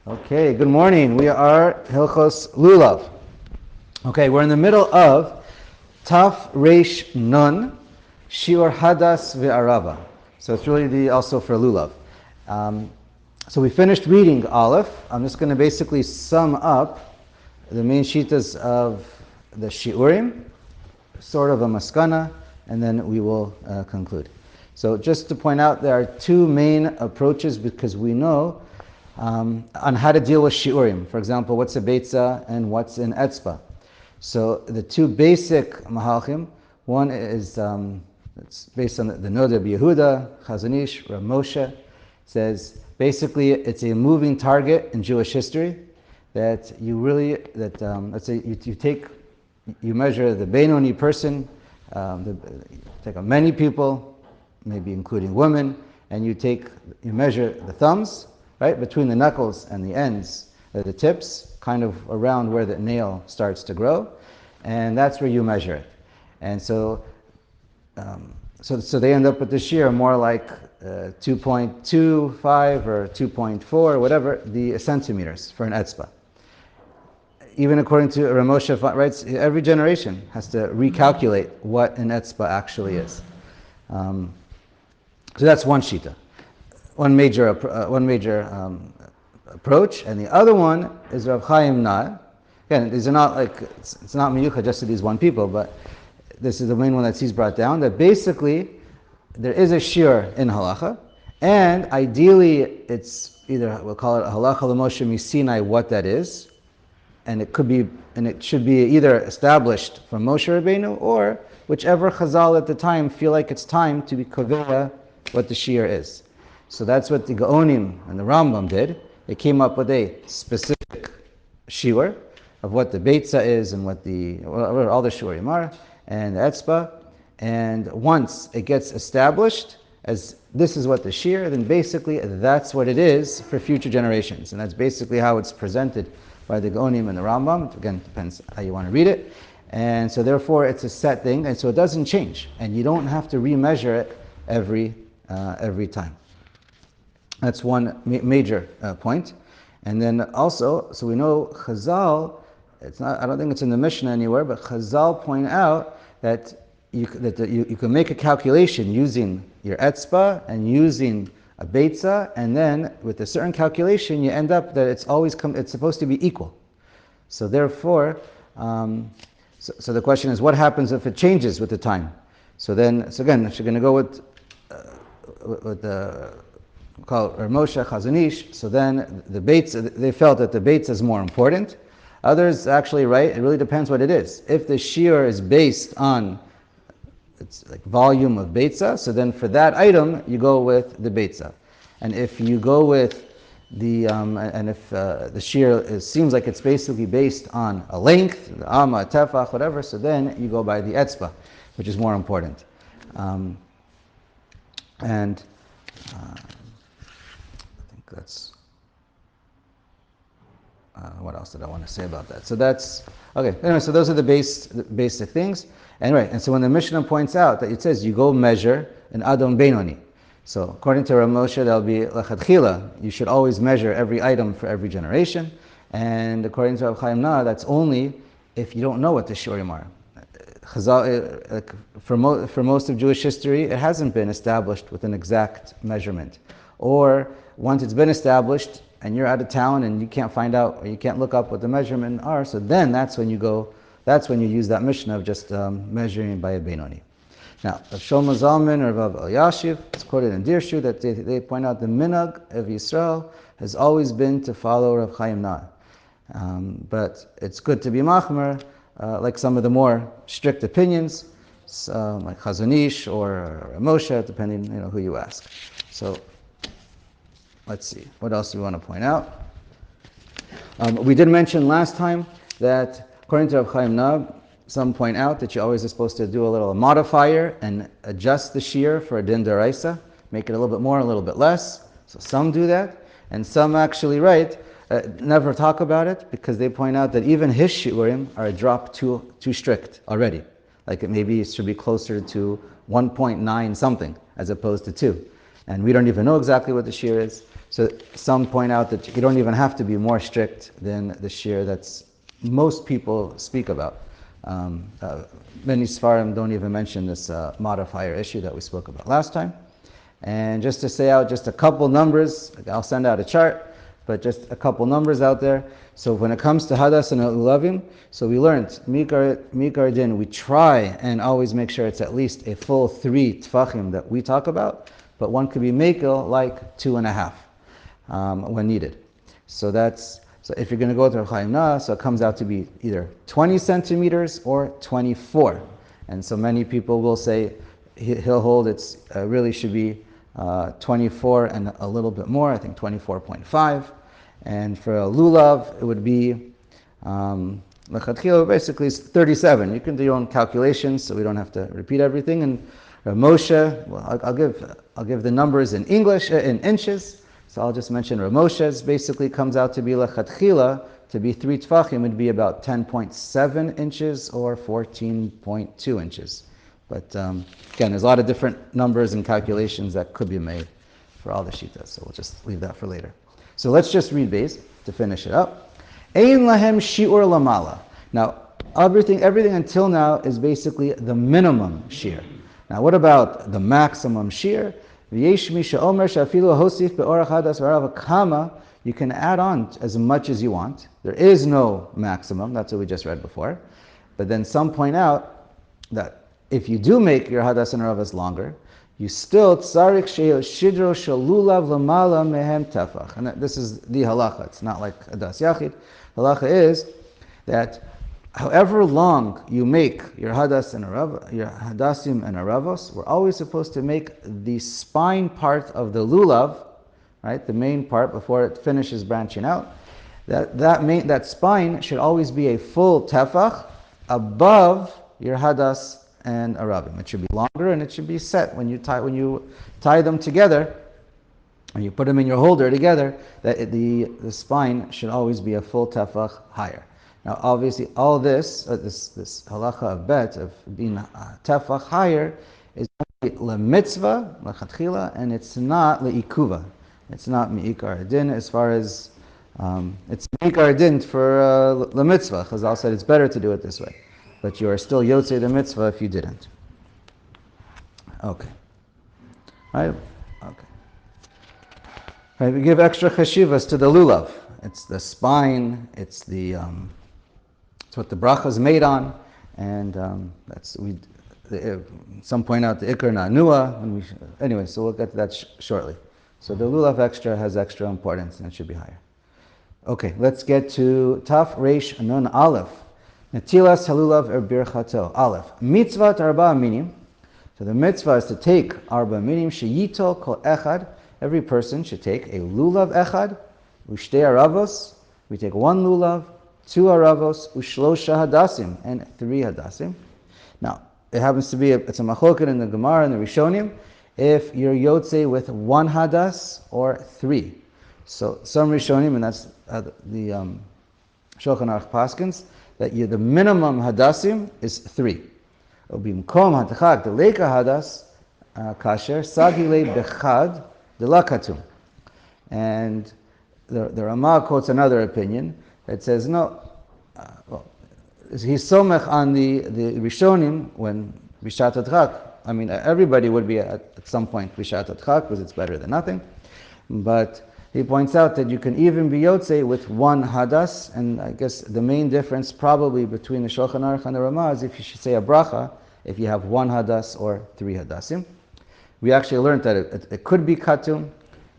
Okay, good morning. We are Hilchos Lulav. Okay, we're in the middle of Taf Reish Nun, Shiur Hadas Ve'arava. So it's really also for Lulav. So we finished reading Aleph. I'm just going to basically sum up the main shitas of the Shiurim, sort of a maskana, and then we will conclude. So just to point out, there are two main approaches because we know on how to deal with shiurim. For example, what's a beitza and what's an etzba. So the two basic mahalchim, one is it's based on the Noda Yehuda, Chazon Ish, Rav Moshe, says basically it's a moving target in Jewish history that you really, let's say you measure the Benoni person, take many people, maybe including women, and you measure the thumbs, right, between the knuckles and the ends, the tips, kind of around where the nail starts to grow, and that's where you measure it. And so they end up with the shear more like 2.25 or 2.4, whatever, the centimeters for an etzba. Even according to Rav Moshe writes, every generation has to recalculate what an etzba actually is. So that's one shita. One major approach, and the other one is Orach Chaim Nad. Again, these are not like it's not miyucha just to these one people, but this is the main one that he's brought down. That basically there is a shiur in halacha, and ideally it's either we'll call it a halacha l'Moshe misinai, what that is, and it should be either established from Moshe Rabbeinu or whichever Chazal at the time feel like it's time to be kovea what the shiur is. So that's what the Gaonim and the Rambam did. They came up with a specific shiur of what the beitza is and what all the shiurim are, and the etzba. And once it gets established as this is what the shiur, then basically that's what it is for future generations. And that's basically how it's presented by the Gaonim and the Rambam. Again, depends how you want to read it. And so therefore it's a set thing, and so it doesn't change. And you don't have to remeasure it every time. That's one major point. And then also, so we know Chazal, I don't think it's in the Mishnah anywhere, but Chazal point out that you can make a calculation using your etzba and using a beitza, and then with a certain calculation you end up that it's supposed to be equal. So therefore, so the question is, what happens if it changes with the time? So again, if you're going to go with the call it Moshe Chazon Ish, so then the beitza, they felt that the beitza is more important. Others actually, right, it really depends what it is. If the shiur is based on it's like volume of beitza, so then for that item you go with the beitza. And if you go with the the shiur seems like it's basically based on a length, the Amah, Tefach, whatever, so then you go by the etzba, which is more important. I think that's what else did I want to say about that? So that's okay. Anyway, so those are the basic things. And so when the Mishnah points out that it says you go measure an Adon Benoni. So according to Rav Moshe, that'll be Lachatchila. You should always measure every item for every generation. And according to Orach Chaim Nad, that's only if you don't know what the shiurim are. Chazal, for most of Jewish history, it hasn't been established with an exact measurement. Or once it's been established and you're out of town and you can't find out or you can't look up what the measurement are, so then that's when you use that Mishnah of just measuring by a Benoni. Now, Rav Shlomo Zalman or Rav Elyashiv, it's quoted in Dirshu that they point out the minhag of Yisrael has always been to follow Rav Chaim Nad. But it's good to be machmer, like some of the more strict opinions, like Chazon Ish or Rav Moshe, depending who you ask. So let's see, what else do we want to point out? We did mention last time that according to Rav Chaim Nad, some point out that you always are supposed to do a little modifier and adjust the shiur for a din d'oraisa, make it a little bit more, a little bit less. So some do that, and some actually never talk about it because they point out that even his shiurim are a drop too strict already. Like it should be closer to 1.9 something as opposed to 2. And we don't even know exactly what the shiur is. So some point out that you don't even have to be more strict than the shear that's most people speak about. Many Sfarim don't even mention this modifier issue that we spoke about last time. And just to say out just a couple numbers, I'll send out a chart, but just a couple numbers out there. So when it comes to Hadas and Lulavim, so we learned, Mikar Din, we try and always make sure it's at least a full 3 Tefachim that we talk about, but one could be Mekel like 2.5 when needed. So if you're going to go to Orach Chaim, so it comes out to be either 20 centimeters or 24. And so many people will say, he'll hold it really should be 24 and a little bit more, I think 24.5. And for a lulav, it would be basically 37. You can do your own calculations, so we don't have to repeat everything. And Moshe, well, I'll give the numbers in English, in inches. So I'll just mention Ramosha's basically comes out to be lechatchila, to be 3 tefachim, would be about 10.7 inches or 14.2 inches. But again, there's a lot of different numbers and calculations that could be made for all the shitas, so we'll just leave that for later. So let's just read base to finish it up. Ein lahem shi'ur lamala. Now, everything until now is basically the minimum shear. Now, what about the maximum shear? V'yesh mi she'omer she'afilu hosif be'orach hadas v'arav kama. You can add on as much as you want. There is no maximum. That's what we just read before. But then some point out that if you do make your hadas and aravas longer, you still tzarik shidro shalulav lamala mehem tefach. And this is the halacha. It's not like hadas yachid. Halacha is that however long you make your hadas and your hadasim and aravos, we're always supposed to make the spine part of the lulav, right, the main part before it finishes branching out. That spine should always be a full tefach above your hadas and aravim. It should be longer and it should be set when you tie them together, when you put them in your holder together. That the spine should always be a full tefach higher. Now, obviously, all this halacha of bet of being tefach higher is only lemitzvah lechatchila, and it's not leikuva. It's not mi'ikar din as far as it's mi'ikar din for lemitzvah. Chazal said it's better to do it this way. But you are still yotzei the mitzvah if you didn't. Okay. Right? Okay. Right, we give extra cheshivas to the lulav. It's the spine, it's what the bracha is made on, and some point out the ikar na'nua. Anyway, so we'll get to that shortly. So the lulav extra has extra importance and it should be higher. Okay, let's get to Taf Reish Nun Aleph. Netilas halulav birchato. Aleph. Mitzvah arba minim. So the mitzvah is to take arba minim sheyito kol echad. Every person should take a lulav echad, ushtei aravos. We take 1 lulav, 2 aravos, ushlosha hadasim, and 3 hadasim. Now, it happens to be it's a machloket in the Gemara and the Rishonim if you're yotze with 1 hadas or 3. So some Rishonim, and that's the Shulchan Aruch paskins, that the minimum hadasim is 3. Bimkom hatachak deleka hadas kasher sagile bechad delakatum. And the Amah quotes another opinion that says no. He's somech on the Rishonim when bishat adchak. I mean, everybody would be at some point bishat adchak because it's better than nothing. But he points out that you can even be yotze with 1 hadas, and I guess the main difference probably between the Shulchan Aruch and the Ramah is if you should say a bracha, if you have 1 hadas or 3 hadasim. We actually learned that it could be katum,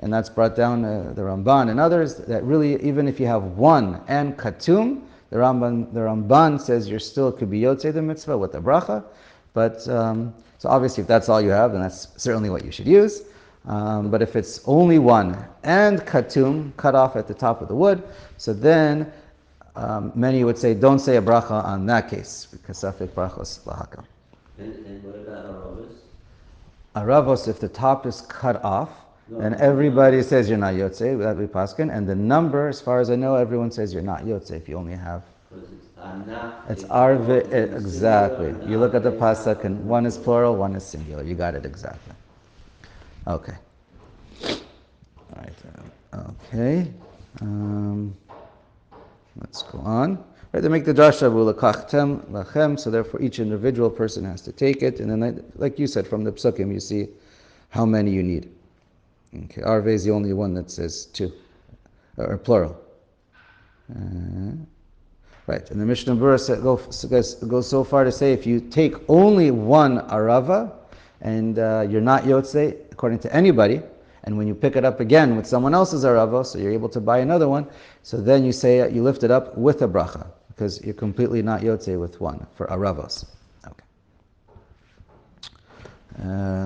and that's brought down the Ramban and others, that really even if you have 1 and katum, the Ramban says you're still could be yotze the mitzvah with the bracha. But so obviously if that's all you have, then that's certainly what you should use. But if it's only 1 and katum, cut off at the top of the wood, so then many would say don't say a bracha on that case, because safek brachos lahakam. And what about aravos? Aravos, if the top is cut off, then everybody says you're not yotze, that we paskin, and the number, as far as I know, everyone says you're not yotze if you only have. It's arve, exactly. You look at the pasuk, and 1 is plural, 1 is singular. You got it exactly. Okay. All right. Okay. Let's go on. Right, they make the drasha v'ulakachtem lachem, so therefore each individual person has to take it, and then like you said, from the psukim you see how many you need. Okay, Arve is the only one that says two, or plural. Right, and the Mishnah Berurah goes so far to say if you take only one arava, and you're not yotzei, according to anybody, and when you pick it up again with someone else's arava, so you're able to buy another one, so then you say you lift it up with a bracha, because you're completely not yotzei with one for aravos. Okay.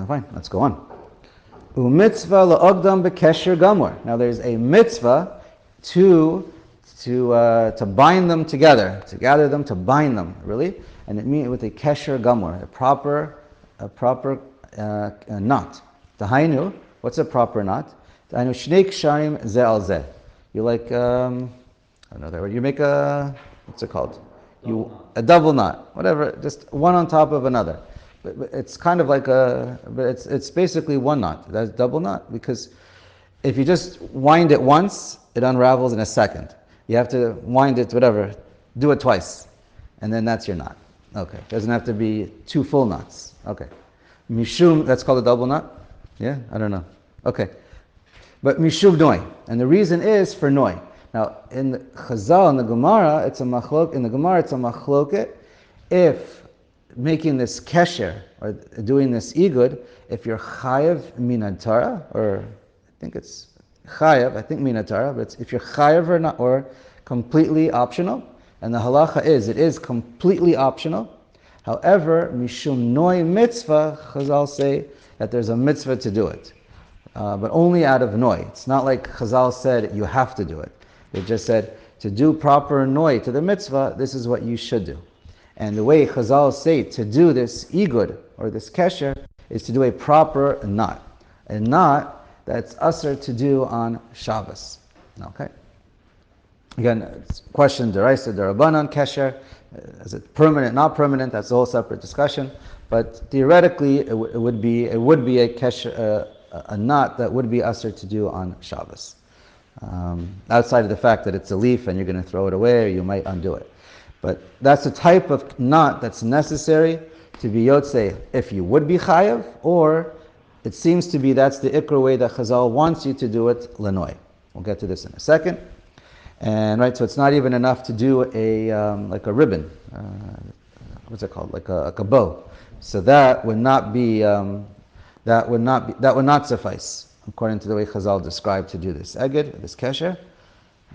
Fine, let's go on. U'mitzvah la'ogdam b'kesher gamor. Now there's a mitzvah to bind them together, to gather them, to bind them, really, and it means with a kesher gamor, a proper knot. Tahainu, what's a proper knot? Tahainu shnei ksharim ze al ze. You like, I don't know that word. You make what's it called? A double knot, whatever, just one on top of another. But it's kind of like it's basically one knot. That's double knot, because if you just wind it once, it unravels in a second. You have to wind it, whatever, do it twice, and then that's your knot. Okay, it doesn't have to be two full knots. Okay. Mishum, that's called a double knot? Yeah? I don't know. Okay. But Mishum Noi. And the reason is for Noi. Now, in the Chazal, in the Gemara, it's a machloket. If making this kesher, or doing this igud, if you're chayav minatara, or I think it's chayav, I think minatara, but if you're chayav or not, or completely optional, and the halacha is, it is completely optional. However, mishum noi mitzvah, Chazal say that there's a mitzvah to do it, but only out of noi. It's not like Chazal said you have to do it. They just said to do proper noi to the mitzvah, this is what you should do. And the way Chazal say to do this igud, or this kesher, is to do a proper knot. A knot that's usher to do on Shabbos. Okay? Again, it's question deraisa derabanan kesher. Is it permanent, not permanent? That's a whole separate discussion. But theoretically, it would be a kesher, a knot that would be usher to do on Shabbos. Outside of the fact that it's a leaf and you're going to throw it away, or you might undo it. But that's the type of knot that's necessary to be yotzei if you would be chayav, or it seems to be that's the ikra way that Chazal wants you to do it lenoi. We'll get to this in a second. And right, so it's not even enough to do like a ribbon. What's it called? Like a bow. So that would not suffice according to the way Chazal described to do this eged, this kesher.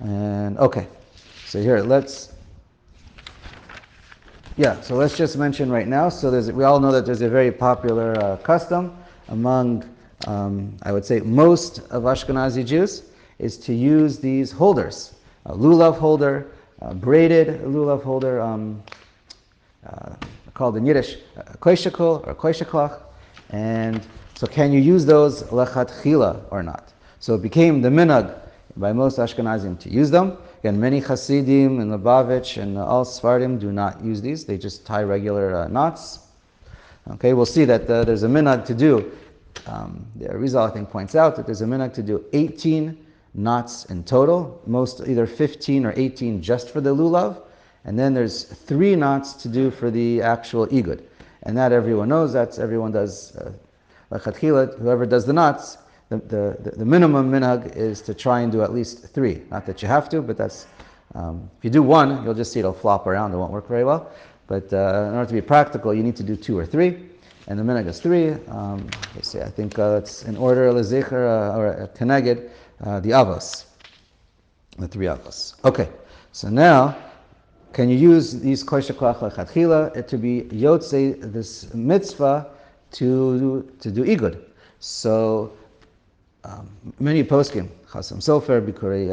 And okay, so here let's just mention right now. So we all know that there's a very popular custom among, I would say, most of Ashkenazi Jews, is to use these holders. A Lulav holder, braided Lulav holder, called in Yiddish Koisheklach or Koisheklach. And so can you use those lechatchila or not? So it became the minhag by most Ashkenazim to use them. Again, many Hasidim and Lubavitch and all Sfardim do not use these. They just tie regular knots. Okay, we'll see that there's a minhag to do. The Arizal, I think, points out that there's a minhag to do 18 knots in total, most either 15 or 18 just for the lulav, and then there's 3 knots to do for the actual igud. And that everyone knows, everyone does lechatchila, whoever does the knots, the minimum minhag is to try and do at least 3. Not that you have to, but that's, if you do 1, you'll just see it'll flop around, it won't work very well. But in order to be practical, you need to do 2 or 3, and the minhag is 3. Let's see, I think it's in order, lezecher, or keneged, the avos, the 3 avos. Okay, so now, can you use these koisheklach lechatchila to be yotzei this mitzvah to do igud? So many poskim, Chasam Sofer, Bikuri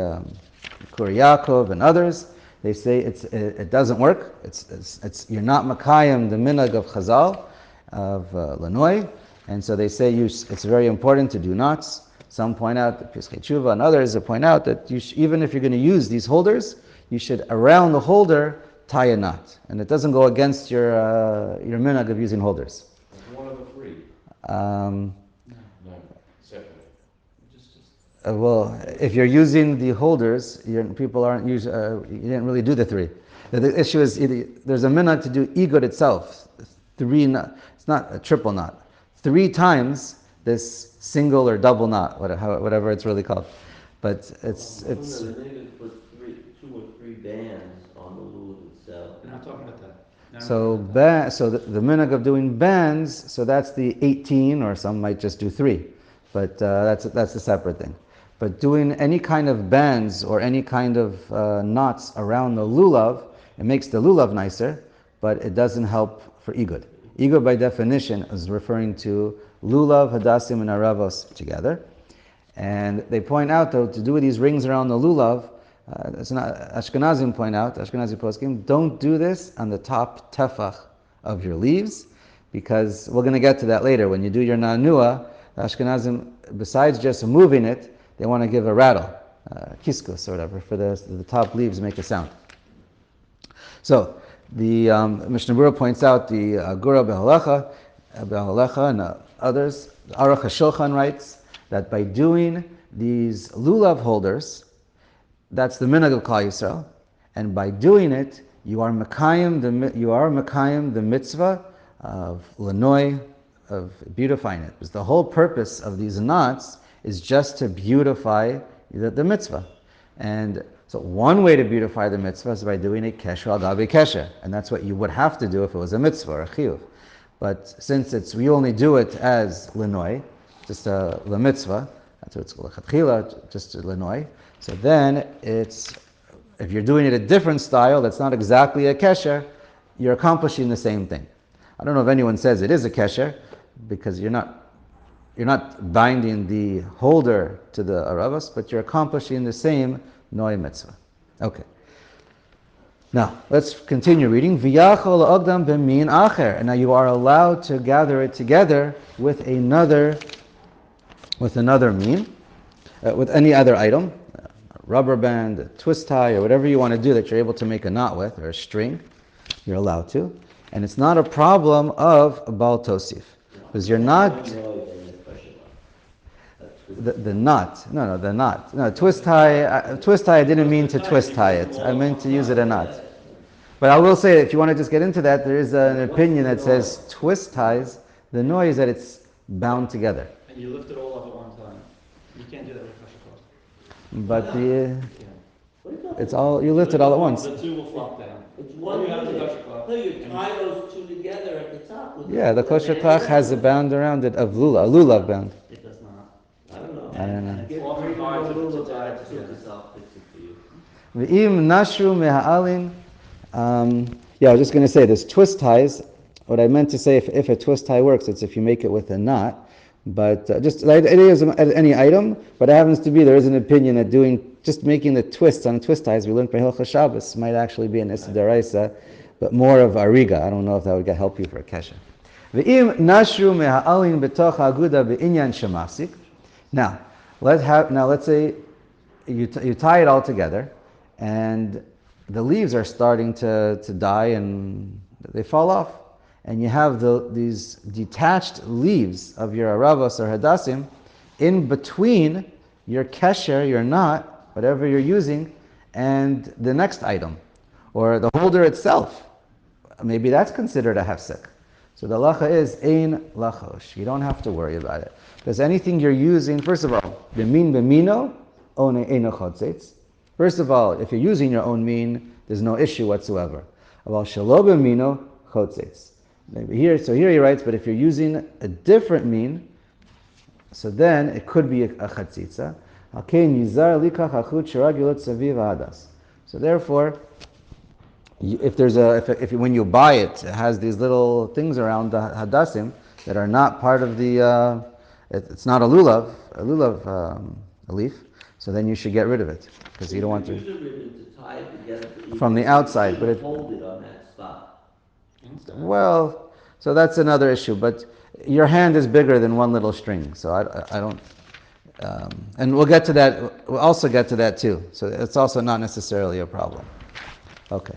Yaakov, and others, they say it doesn't work. It's you're not makayim the minhag of Chazal of Lanoi, and so they say it's very important to do knots. Some point out that Piskei Tshuva and others point out that even if you're going to use these holders, you should around the holder tie a knot, and it doesn't go against your minhag of using holders. One of the 3. No, separate. Well, if you're using the holders, people aren't you didn't really do the three. The issue is there's a minhag to do igud itself, three knot. It's not a triple knot. 3 times this single or double knot, whatever it's really called. But it's. The niggas put 2 or 3 bands on the lulav itself. We're not talking about that. No, So the minhag of doing bands, so that's the 18, or some might just do 3, but that's a separate thing. But doing any kind of bands or any kind of knots around the lulav, it makes the lulav nicer, but it doesn't help for igud. Igud by definition is referring to lulav, hadassim, and aravos together. And they point out though, to do these rings around the lulav, it's not, Ashkenazim point out, Ashkenazi poskim, don't do this on the top tefach of your leaves, because we're going to get to that later. When you do your nanua, Ashkenazim, besides just moving it, they want to give a rattle, kiskus or whatever, for the top leaves make a sound. So the Mishnah Berurah points out the Gura Behalecha and others. The Aruch Shulchan writes that by doing these lulav holders, that's the minhag of Klal Yisrael, and by doing it, you are mekayim the mitzvah of lanoi, of beautifying it. Because the whole purpose of these knots is just to beautify the mitzvah. And so one way to beautify the mitzvah is by doing a kesher al gabi kesher, and that's what you would have to do if it was a mitzvah or a chiyuv. But since we only do it as lanoi, just a la mitzvah, that's what it's called, lechatchila, just a lanoi. So then if you're doing it a different style that's not exactly a kesher, you're accomplishing the same thing. I don't know if anyone says it is a kesher, because you're not binding the holder to the aravos, but you're accomplishing the same noi mitzvah. Okay. Now, let's continue reading. V'yachol ogdam b'min acher. And now you are allowed to gather it together with another mean, with any other item, a rubber band, a twist tie, or whatever you want to do that you're able to make a knot with, or a string, you're allowed to. And it's not a problem of Baal Tosif, because you're not... The knot. No, the knot. No, twist tie, I didn't mean to twist tie it. I meant to use it a knot. But I will say, if you want to just get into that, there is an opinion that says twist ties, the noise that it's bound together. And you lift it all up at one time. You can't do that with Koisheklach. But it's all, you lift it all at once. The 2 will flop down. It's one unit. No, you tie those 2 together at the top. Yeah, the Koisheklach has a band around it of lulav, a lulav band. It does not. I don't know. I don't know. Get Often hard to tie it together. V'im nashru meha'alin. Yeah, I was just going to say, there's twist ties. What I meant to say, if a twist tie works, it's if you make it with a knot. But just like it is any item, but it happens to be, there is an opinion that just making the twists on twist ties, we learned by Hilchos Shabbos, might actually be an Issa D'Oraisa, but more of Ariga. I don't know if that would help you for a kesher. V'im nashru meha'alin b'toch ha'aguda b'inyan shemafsik. Now, let's say you tie it all together, and the leaves are starting to die and they fall off, and you have these detached leaves of your aravos or hadassim in between your kesher, your knot, whatever you're using, and the next item, or the holder itself. Maybe that's considered a hefsek. So the halacha is ein lachosh. You don't have to worry about it, because anything you're using, first of all, b'min b'mino one ein chodzetz. First of all, if you're using your own mean, there's no issue whatsoever. About shelo b'mino chodzetz. Here he writes, but if you're using a different mean, so then it could be a chatzitza. So therefore, if when you buy it, it has these little things around the hadassim that are not part of the, it's not a lulav leaf, so then you should get rid of it, because you don't want to. Use a ribbon to tie it together from the outside, but hold it on that spot. Well, so that's another issue, but your hand is bigger than one little string, so I don't, and we'll also get to that too, so it's also not necessarily a problem. Okay,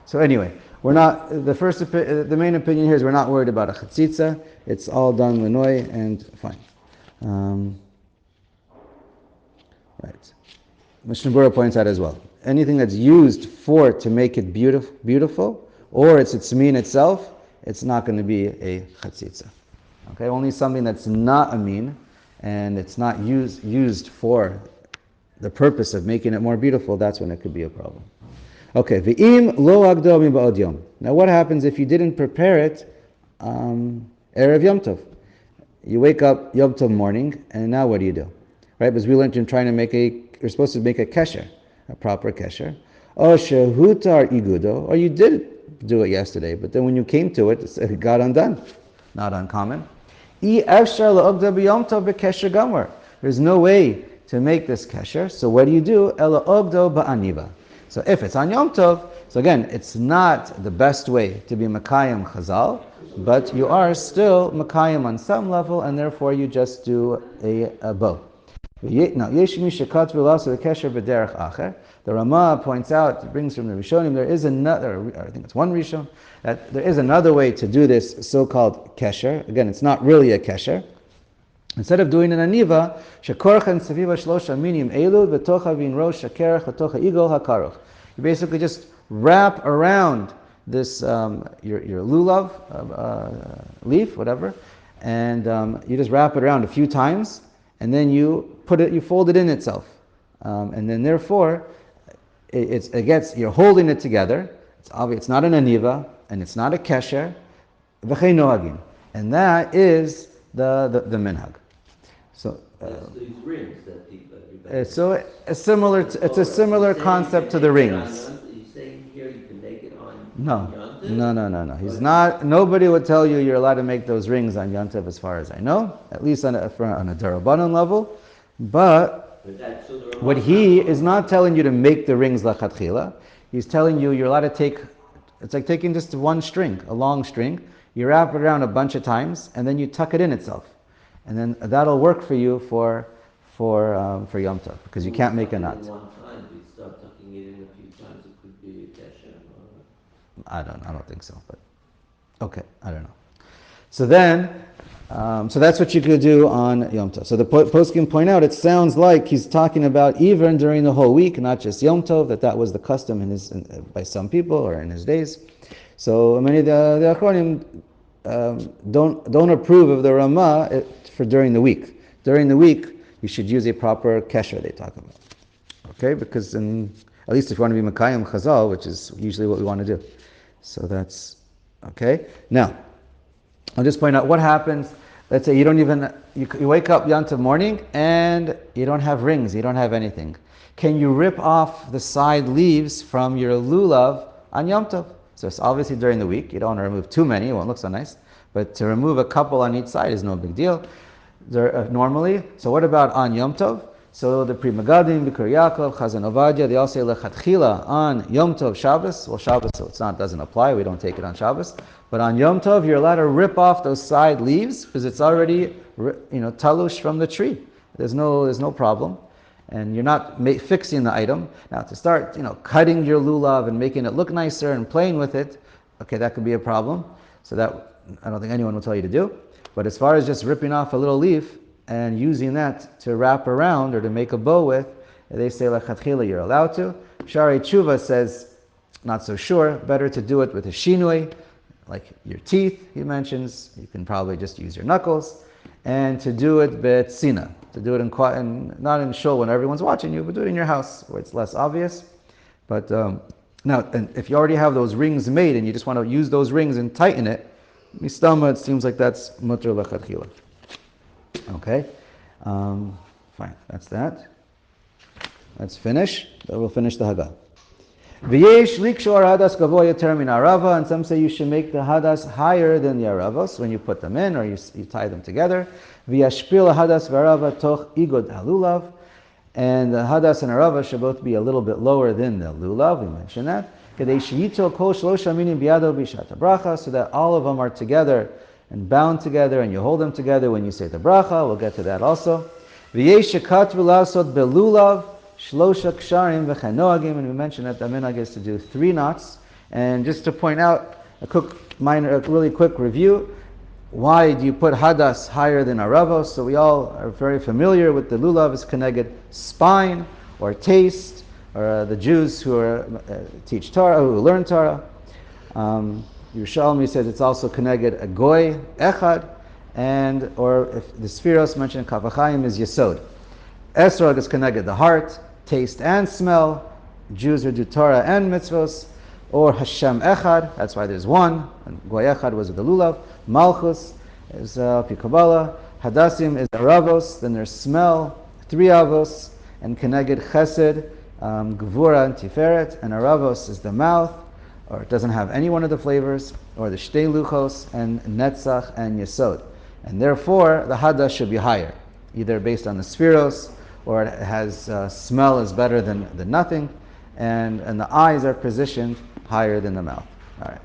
so anyway, the main opinion here is we're not worried about a chatzitza, it's all done lenoi and fine. Right. Mishnah Berurah points out as well. Anything that's used to make it beautiful, or it's tzmin itself, it's not going to be a chatzitza. Okay, only something that's not a mean, and it's not used for the purpose of making it more beautiful, that's when it could be a problem. Okay, v'im lo agdo ba'od yom. Now what happens if you didn't prepare it Erev Yom Tov? You wake up Yom Tov morning, and now what do you do? Right, because we learned you're you're supposed to make a kesher, a proper kesher. O shehutar igudo, or you did do it yesterday, but then when you came to it, it got undone. Not uncommon. There's no way to make this kesher, so what do you do? Ela ogdo ba'aniva. So if it's on Yom Tov, so again, it's not the best way to be Makayim Chazal, but you are still Makayim on some level, and therefore you just do a bow. Now, the Ramah points out, brings from the Rishonim, there is another, I think it's one Rishon, that there is another way to do this so-called kesher. Again, it's not really a kesher. Instead of doing an aniva, shekorchen seviva shlosha minim elu v'tocha v'in rosh shakerach v'tocha igol hakaruch. You basically just wrap around this your lulav leaf, whatever, and you just wrap it around a few times, and then you fold it in itself, and then therefore you're holding it together. It's obvious it's not an aniva and it's not a kesher, v'chei noagin, and that is the minhag. So these rings that people. so it's a similar concept to the rings. You're saying here you can make it on No. Yontif? No. He's not. Nobody would tell you you're allowed to make those rings on Yontif, as far as I know, at least on a Darabanan level. But what he is not telling you to make the rings lachatchila. He's telling you you're allowed to take. It's like taking just one string, a long string. You wrap it around a bunch of times, and then you tuck it in itself, and then that'll work for you for Yom Tov, because you can't make a knot. One time, if you start tucking it in a few times, it could be a kesher. I don't think so, but okay, I don't know. So then, so that's what you could do on Yom Tov. So the poskim point out, it sounds like he's talking about even during the whole week, not just Yom Tov, that was the custom by some people or in his days. So many of the Achronim don't approve of the Ramah for during the week. During the week, you should use a proper kesher, they talk about. Okay, because at least if you want to be Makayim Chazal, which is usually what we want to do. So that's okay. Now, I'll just point out what happens. Let's say you wake up Yom Tov morning and you don't have rings, you don't have anything. Can you rip off the side leaves from your lulav on Yom Tov? So it's obviously during the week, you don't want to remove too many, it won't look so nice. But to remove a couple on each side is no big deal. Normally, so what about on Yom Tov? So the Pri Megadim, Bikur Yaakov, Chazan Ovadia, they all say lechatchila on Yom Tov Shabbos. Well, Shabbos, so doesn't apply. We don't take it on Shabbos. But on Yom Tov, you're allowed to rip off those side leaves because it's already talush from the tree. There's no problem, and you're not fixing the item. Now to start cutting your lulav and making it look nicer and playing with it, okay, that could be a problem. So that I don't think anyone will tell you to do. But as far as just ripping off a little leaf and using that to wrap around or to make a bow with, they say lechatchila you're allowed to. Shari Tshuva says, not so sure, better to do it with a shinui, like your teeth, he mentions. You can probably just use your knuckles. And to do it betzina, to do it not in shul when everyone's watching you, but do it in your house where it's less obvious. But now, and if you already have those rings made and you just want to use those rings and tighten it, mistama, it seems like that's mutter lechatchila. Okay, fine, that's that. Let's finish. Then we'll finish the Haggah. V'yesh likshor hadas gavoya yater min arava, and some say you should make the hadas higher than the aravos when you put them in or you tie them together. V'yashpil hadas v'arava toch igod halulav, and the hadas and arava should both be a little bit lower than the lulav. We mentioned that. Kedei sheyito kol shlosha minim biyado b'shat habracha, so that all of them are together and bound together, and you hold them together when you say the bracha. We'll get to that also. V'yesh shekatvu lasot belulav shlosha ksharim v'chanoagim, and we mentioned that the minhag is to do 3 knots. And just to point out a really quick review, why do you put hadas higher than aravos? So we all are very familiar with the lulav is connected spine or taste, or the Jews who teach Torah, who learn Torah. Yerushalmi says it's also connected a goy echad, and or if the spheros mentioned in Orach Chaim is yesod. Esrog is connected the heart, taste and smell. Jews who do Torah and mitzvos, or Hashem echad. That's why there's one. And goy echad was the lulav. Malchus is Kabbalah. Hadassim is aravos. Then there's smell, 3 avos, and connected chesed, gvura and tiferet, and aravos is the mouth, or it doesn't have any one of the flavors, or the shtei luchos, and netzach and yesod. And therefore, the hadas should be higher, either based on the spheros, or it has smell is better than nothing, and the eyes are positioned higher than the mouth. All right.